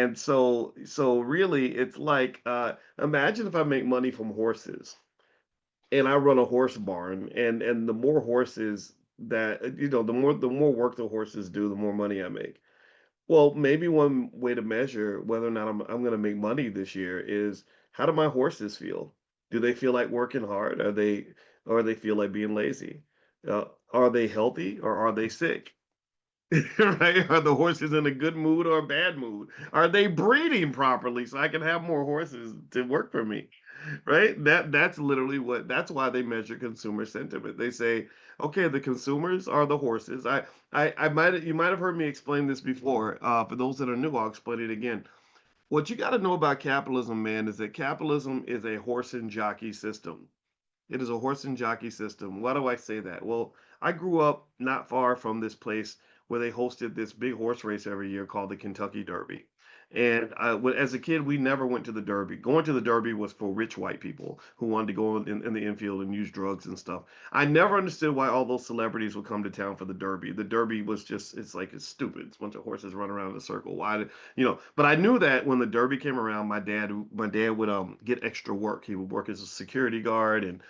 And so really it's like imagine if I make money from horses and I run a horse barn, and the more horses that the more work the horses do, the more money I make. Well, maybe one way to measure whether or not I'm going to make money this year is how do my horses feel? Do they feel like working hard? Or they feel like being lazy? Are they healthy or are they sick? Right? Are the horses in a good mood or a bad mood? Are they breeding properly so I can have more horses to work for me? Right? That's literally that's why they measure consumer sentiment. They say, okay, the consumers are the horses. I might you might have heard me explain this before. For those that are new, I'll explain it again. What you got to know about capitalism, man, is that capitalism is a horse and jockey system. It is a horse and jockey system. Why do I say that? Well, I grew up not far from this place where they hosted this big horse race every year called the Kentucky Derby. And as a kid, we never went to the Derby. Going to the Derby was for rich white people who wanted to go in the infield and use drugs and stuff. I never understood why all those celebrities would come to town for the Derby. The Derby was just, it's like, it's stupid. It's a bunch of horses running around in a circle. But I knew that when the Derby came around, my dad would get extra work. He would work as a security guard and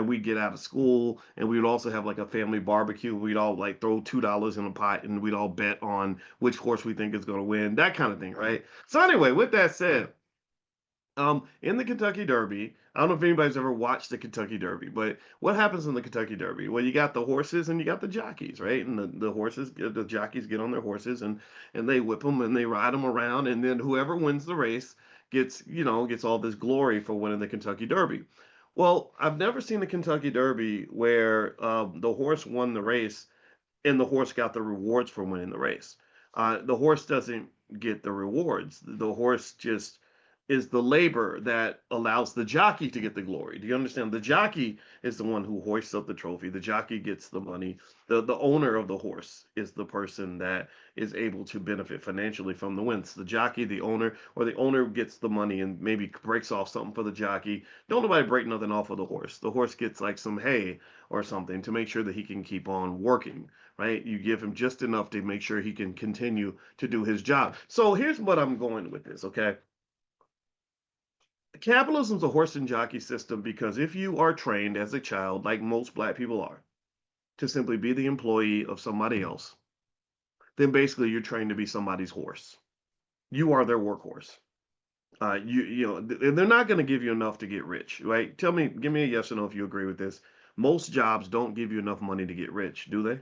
we'd get out of school and we would also have like a family barbecue. We'd all like throw $2 in a pot and we'd all bet on which horse we think is going to win, that kind of thing, right? So anyway, with that said, in the Kentucky Derby, I don't know if anybody's ever watched the Kentucky Derby, but what happens in the Kentucky Derby? Well, you got the horses and you got the jockeys, right? And the jockeys get on their horses and they whip them and they ride them around, and then whoever wins the race gets all this glory for winning the Kentucky Derby. Well, I've never seen the Kentucky Derby where the horse won the race and the horse got the rewards for winning the race. The horse doesn't get the rewards. The horse just is the labor that allows the jockey to get the glory. Do you understand? The jockey is the one who hoists up the trophy. The jockey gets the money. The owner of the horse is the person that is able to benefit financially from the wins. The jockey, the owner, or the owner gets the money and maybe breaks off something for the jockey. Don't nobody break nothing off of the horse. The horse gets like some hay or something to make sure that he can keep on working, right? You give him just enough to make sure he can continue to do his job. So here's what I'm going with this, okay? Capitalism is a horse and jockey system because if you are trained as a child, like most black people are, to simply be the employee of somebody else, then basically you're trained to be somebody's horse. You are their workhorse. And they're not going to give you enough to get rich, right? Give me a yes or no if you agree with this. Most jobs don't give you enough money to get rich, do they?